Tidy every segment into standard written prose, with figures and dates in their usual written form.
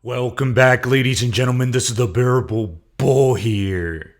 Welcome back, ladies and gentlemen. This is the Bearable Bull here.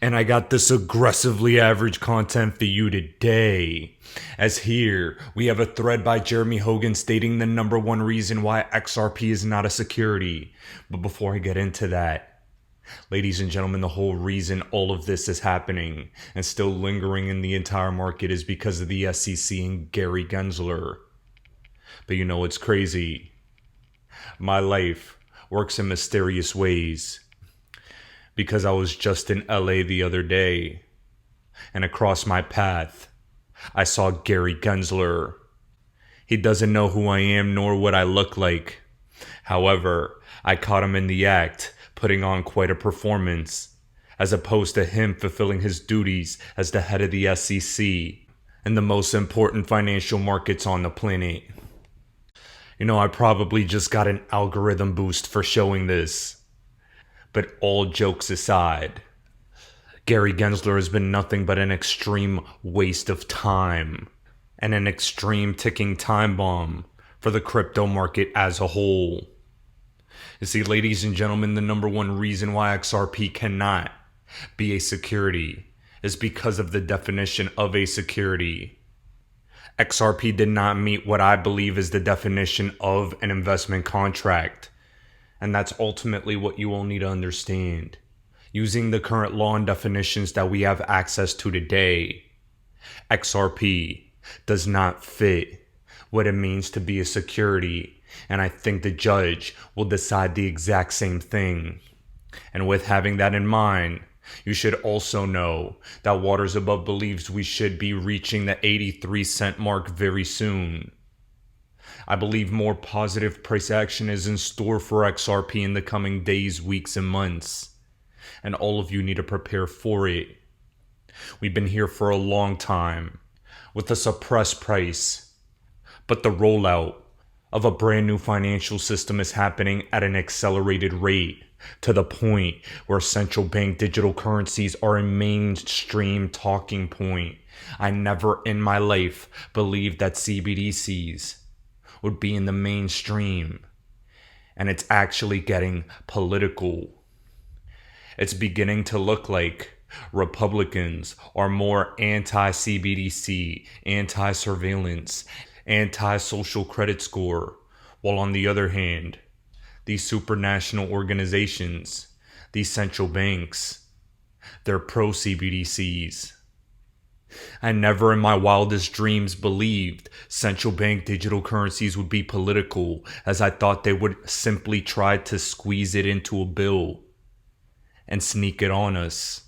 And I got this aggressively average content for you today. As here, we have a thread by Jeremy Hogan stating the number one reason why XRP is not a security. But before I get into that, ladies and gentlemen, the whole reason all of this is happening and still lingering in the entire market is because of the SEC and Gary Gensler. But you know what's crazy? My life works in mysterious ways, because I was just in LA the other day, and across my path, I saw Gary Gensler. He doesn't know who I am nor what I look like. However, I caught him in the act, putting on quite a performance, as opposed to him fulfilling his duties as the head of the SEC and the most important financial markets on the planet. You know, I probably just got an algorithm boost for showing this. But all jokes aside, Gary Gensler has been nothing but an extreme waste of time and an extreme ticking time bomb for the crypto market as a whole. You see, ladies and gentlemen, the number one reason why XRP cannot be a security is because of the definition of a security. XRP did not meet what I believe is the definition of an investment contract. And that's ultimately what you all need to understand. Using the current law and definitions that we have access to today, XRP does not fit what it means to be a security. And I think the judge will decide the exact same thing. And with having that in mind, you should also know that Waters Above believes we should be reaching the 83-cent mark very soon. I believe more positive price action is in store for XRP in the coming days, weeks, and months. And all of you need to prepare for it. We've been here for a long time with a suppressed price, but the rollout of a brand new financial system is happening at an accelerated rate, to the point where central bank digital currencies are a mainstream talking point. I never in my life believed that Cbdcs would be in the mainstream, and it's actually getting political. It's beginning to look like Republicans are more anti-CBDC, anti-surveillance, anti-social credit score, while on the other hand, these supranational organizations, these central banks, they're pro-CBDCs. I never in my wildest dreams believed central bank digital currencies would be political, as I thought they would simply try to squeeze it into a bill and sneak it on us.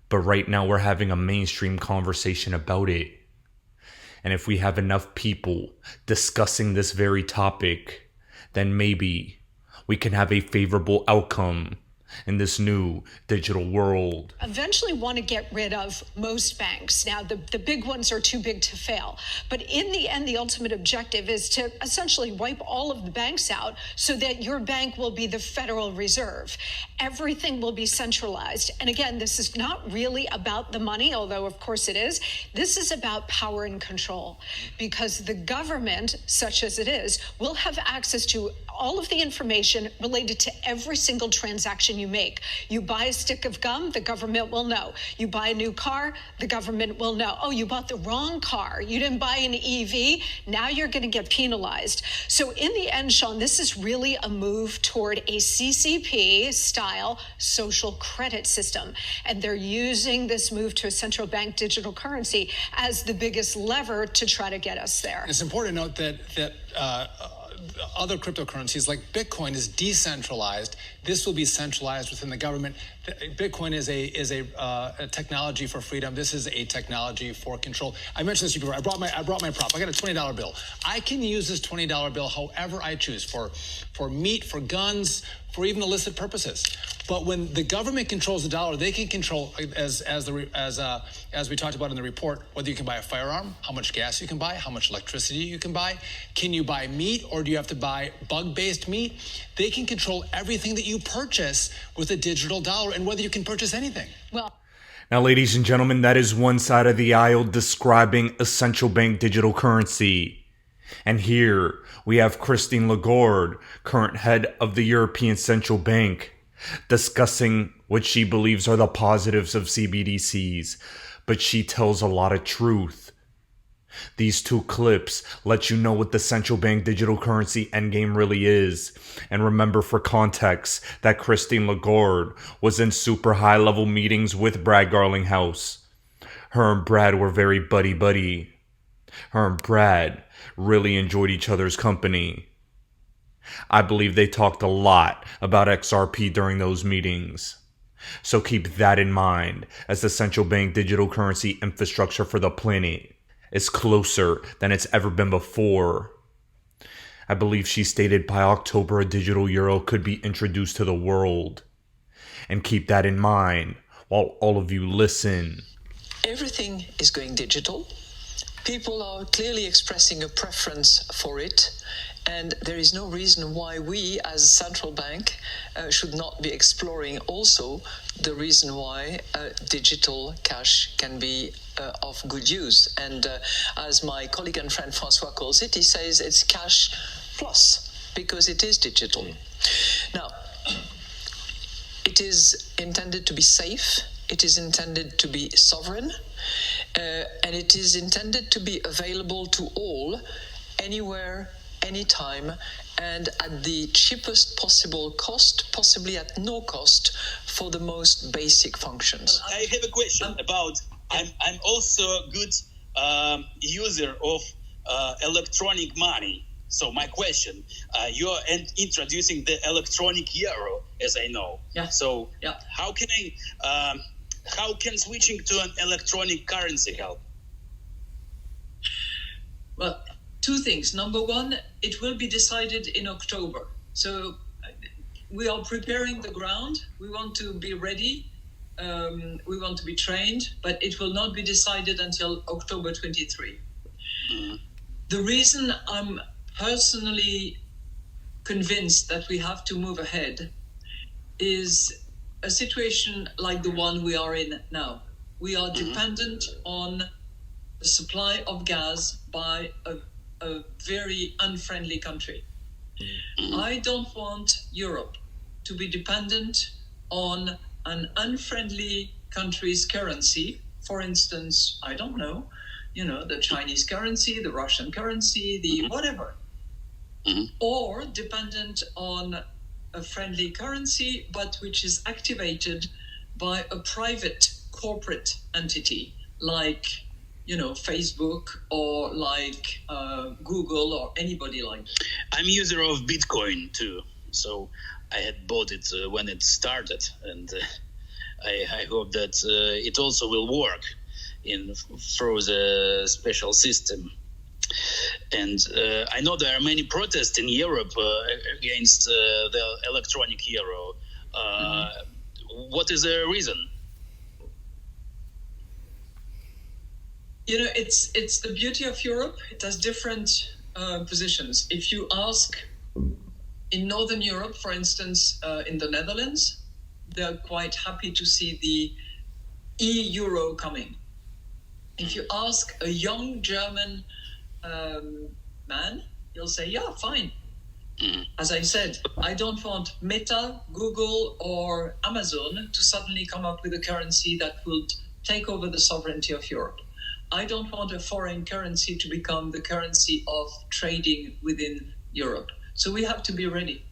But right now we're having a mainstream conversation about it. And if we have enough people discussing this very topic, then maybe we can have a favorable outcome in this new digital world. Eventually want to get rid of most banks. Now, the big ones are too big to fail. But in the end, the ultimate objective is to essentially wipe all of the banks out so that your bank will be the Federal Reserve. Everything will be centralized. And again, this is not really about the money, although of course it is. This is about power and control, because the government, such as it is, will have access to all of the information related to every single transaction you make. You buy a stick of gum, the government will know. You buy a new car, the government will know. Oh, you bought the wrong car. You didn't buy an EV. Now you're going to get penalized. So in the end, Sean, this is really a move toward a CCP-style social credit system. And they're using this move to a central bank digital currency as the biggest lever to try to get us there. It's important to note that other cryptocurrencies like Bitcoin is decentralized. This will be centralized within the government. Bitcoin is a technology for freedom. This is a technology for control. I mentioned this before. I brought my prop. I got a $20 bill. I can use this $20 bill however I choose, for meat, for guns, for even illicit purposes. But when the government controls the dollar, they can control, as we talked about in the report, whether you can buy a firearm, how much gas you can buy, how much electricity you can buy. Can you buy meat, or do you have to buy bug-based meat? They can control everything that you purchase with a digital dollar, and whether you can purchase anything. Well, now, ladies and gentlemen, that is one side of the aisle describing a central bank digital currency. And here we have Christine Lagarde, current head of the European Central Bank, discussing what she believes are the positives of CBDCs, but she tells a lot of truth. These two clips let you know what the central bank digital currency endgame really is. And remember, for context, that Christine Lagarde was in super high level meetings with Brad Garlinghouse. Her and Brad were very buddy-buddy. Her and Brad really enjoyed each other's company. I believe they talked a lot about XRP during those meetings. So keep that in mind as the central bank digital currency infrastructure for the planet is closer than it's ever been before. I believe she stated by October a digital euro could be introduced to the world. And keep that in mind while all of you listen. Everything is going digital. People are clearly expressing a preference for it, and there is no reason why we as a central bank should not be exploring also the reason why digital cash can be of good use. And as my colleague and friend Francois calls it, he says it's cash plus, because it is digital. Now, it is intended to be safe, it is intended to be sovereign, and it is intended to be available to all, anywhere, anytime, and at the cheapest possible cost, possibly at no cost, for the most basic functions. I have a question about, I'm also a good user of electronic money. So my question, you're introducing the electronic euro, as I know. Yeah. So yeah. How can switching to an electronic currency help? Well, two things. Number one, it will be decided in October. So we are preparing the ground. We want to be ready. We want to be trained, but it will not be decided until October 23. Mm. The reason I'm personally convinced that we have to move ahead is a situation like the one we are in now. We are dependent on the supply of gas by a very unfriendly country. I don't want Europe to be dependent on an unfriendly country's currency. For instance, I don't know, the Chinese currency, the Russian currency, the whatever. Or dependent on a friendly currency, but which is activated by a private corporate entity like, Facebook or like Google or anybody like that. I'm user of Bitcoin too, so I had bought it when it started, and I hope that it also will work through the special system. And I know there are many protests in Europe against the electronic euro. What is the reason? It's the beauty of Europe. It has different positions. If you ask in Northern Europe, for instance, in the Netherlands, they're quite happy to see the e-euro coming. If you ask a young German man, he'll say, yeah, fine. As I said, I don't want Meta, Google, or Amazon to suddenly come up with a currency that would take over the sovereignty of Europe. I don't want a foreign currency to become the currency of trading within Europe. So we have to be ready.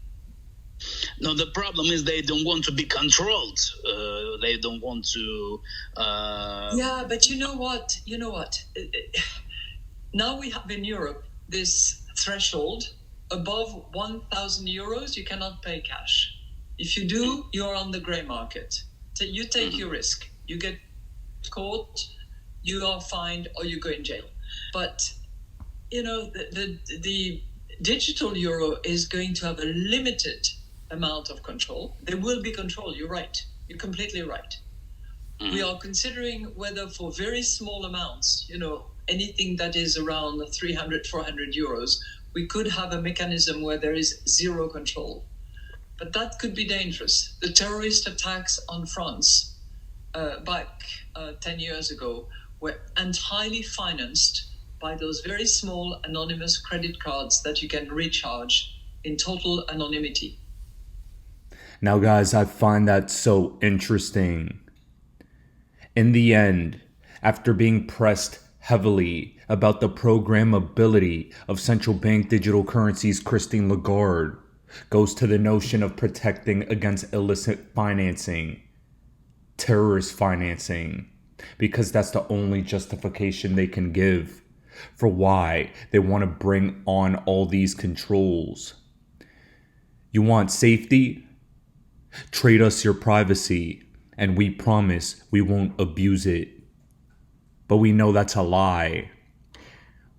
No, the problem is they don't want to be controlled. They don't want to... Yeah, but you know what? Now we have in Europe this threshold. Above 1,000 euros, you cannot pay cash. If you do, you're on the grey market. So you take your risk. You get caught, you are fined, or you go in jail. But, the digital euro is going to have a limited amount of control. There will be control, you're right. You're completely right. We are considering whether for very small amounts, anything that is around 300, 400 euros, we could have a mechanism where there is zero control. But that could be dangerous. The terrorist attacks on France back 10 years ago were entirely financed by those very small anonymous credit cards that you can recharge in total anonymity. Now, guys, I find that so interesting. In the end, after being pressed heavily about the programmability of central bank digital currencies, Christine Lagarde goes to the notion of protecting against illicit financing, terrorist financing, because that's the only justification they can give for why they want to bring on all these controls. You want safety? Trade us your privacy, and we promise we won't abuse it. But we know that's a lie.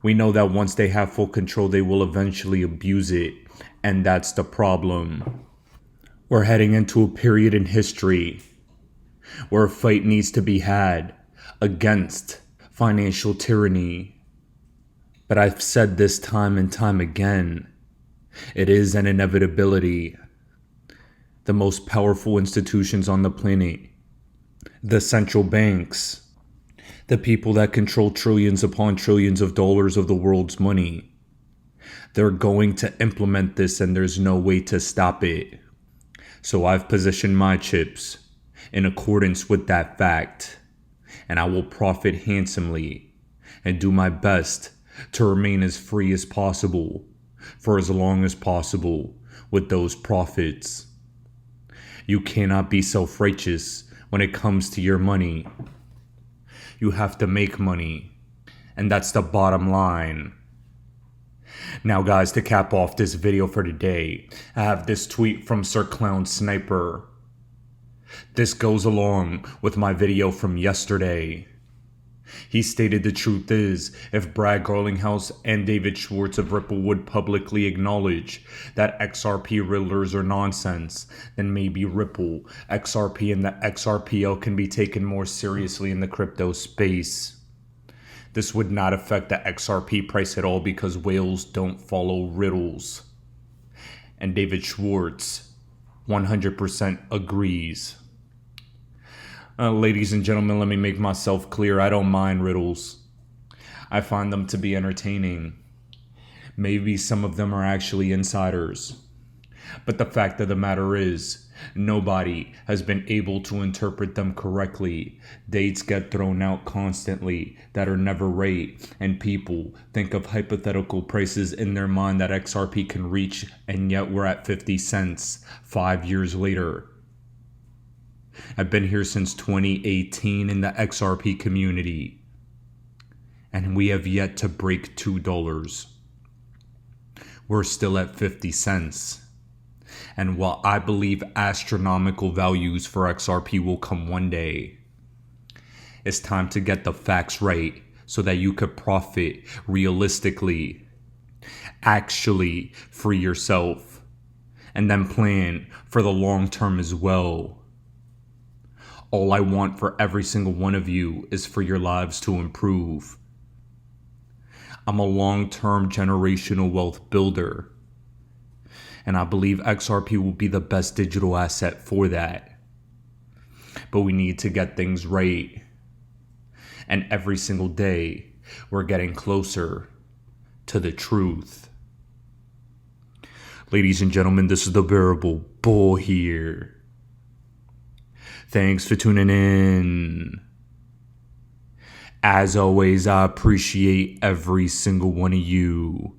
We know that once they have full control, they will eventually abuse it, and that's the problem. We're heading into a period in history where a fight needs to be had against financial tyranny. But I've said this time and time again, it is an inevitability. The most powerful institutions on the planet, the central banks, the people that control trillions upon trillions of dollars of the world's money, they're going to implement this and there's no way to stop it. So I've positioned my chips in accordance with that fact, and I will profit handsomely and do my best to remain as free as possible for as long as possible with those profits. You cannot be self-righteous when it comes to your money. You have to make money, and that's the bottom line. Now, guys, to cap off this video for today, I have this tweet from Sir Clown Sniper. This goes along with my video from yesterday. He stated the truth is, if Brad Garlinghouse and David Schwartz of Ripple would publicly acknowledge that XRP riddlers are nonsense, then maybe Ripple, XRP, and the XRPL can be taken more seriously in the crypto space. This would not affect the XRP price at all because whales don't follow riddles. And David Schwartz 100% agrees. Ladies and gentlemen, let me make myself clear. I don't mind riddles. I find them to be entertaining. Maybe some of them are actually insiders. But the fact of the matter is, nobody has been able to interpret them correctly. Dates get thrown out constantly that are never right, and people think of hypothetical prices in their mind that XRP can reach, and yet we're at 50 cents 5 years later. I've been here since 2018 in the XRP community, and we have yet to break $2. We're still at 50 cents. And while I believe astronomical values for XRP will come one day, it's time to get the facts right so that you could profit realistically, actually free yourself, and then plan for the long term as well. All I want for every single one of you is for your lives to improve. I'm a long-term generational wealth builder, and I believe XRP will be the best digital asset for that. But we need to get things right. And every single day, we're getting closer to the truth. Ladies and gentlemen, this is the Bearable Bull here. Thanks for tuning in. As always, I appreciate every single one of you.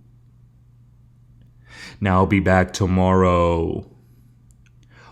Now I'll be back tomorrow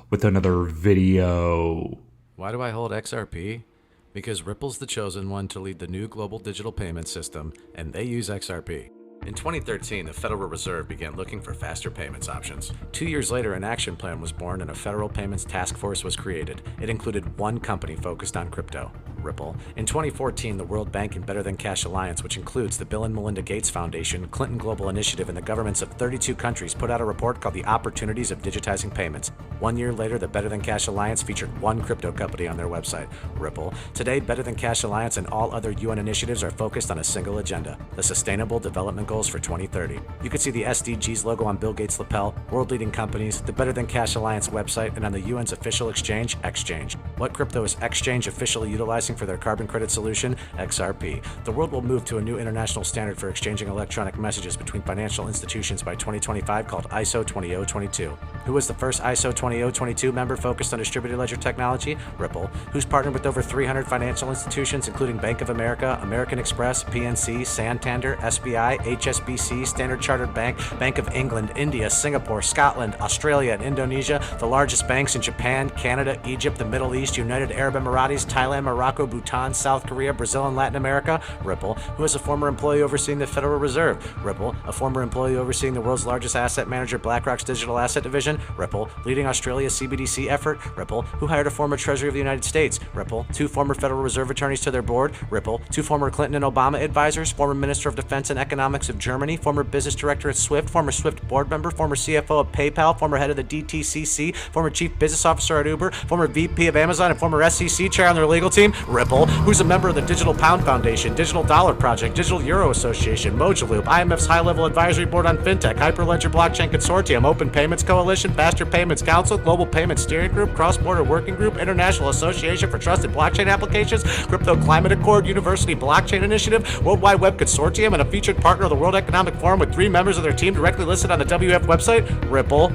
with another video. Why do I hold XRP? Because Ripple's the chosen one to lead the new global digital payment system, and they use XRP. In 2013, the Federal Reserve began looking for faster payments options. 2 years later, an action plan was born and a federal payments task force was created. It included one company focused on crypto, Ripple. In 2014, the World Bank and Better Than Cash Alliance, which includes the Bill and Melinda Gates Foundation, Clinton Global Initiative, and the governments of 32 countries, put out a report called The Opportunities of Digitizing Payments. 1 year later, the Better Than Cash Alliance featured one crypto company on their website, Ripple. Today, Better Than Cash Alliance and all other UN initiatives are focused on a single agenda, the Sustainable Development Goals for 2030. You can see the SDGs logo on Bill Gates' lapel, world-leading companies, the Better Than Cash Alliance website, and on the UN's official exchange, Exchange. What crypto is Exchange officially utilizing pricing for their carbon credit solution, XRP. The world will move to a new international standard for exchanging electronic messages between financial institutions by 2025 called ISO 20022. Who was the first ISO 20022 member focused on distributed ledger technology? Ripple, who's partnered with over 300 financial institutions including Bank of America, American Express, PNC, Santander, SBI, HSBC, Standard Chartered Bank, Bank of England, India, Singapore, Scotland, Australia, and Indonesia, the largest banks in Japan, Canada, Egypt, the Middle East, United Arab Emirates, Thailand, Morocco, Bhutan, South Korea, Brazil, and Latin America. Ripple, who is a former employee overseeing the Federal Reserve. Ripple, a former employee overseeing the world's largest asset manager, BlackRock's digital asset division. Ripple, leading Australia's CBDC effort. Ripple, who hired a former Treasury of the United States. Ripple, 2 former Federal Reserve attorneys to their board. Ripple, 2 former Clinton and Obama advisors, former Minister of Defense and Economics of Germany, former business director at Swift, former Swift board member, former CFO of PayPal, former head of the DTCC, former chief business officer at Uber, former VP of Amazon, and former SEC chair on their legal team. Ripple, who's a member of the Digital Pound Foundation, Digital Dollar Project, Digital Euro Association, Mojaloop, IMF's high-level advisory board on fintech, Hyperledger Blockchain Consortium, Open Payments Coalition, Faster Payments Council, Global Payments Steering Group, Cross-Border Working Group, International Association for Trusted Blockchain Applications, Crypto Climate Accord, University Blockchain Initiative, World Wide Web Consortium, and a featured partner of the World Economic Forum with 3 members of their team directly listed on the WF website. Ripple.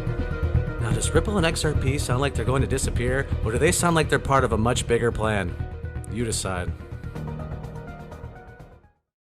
Now, does Ripple and XRP sound like they're going to disappear, or do they sound like they're part of a much bigger plan? You decide.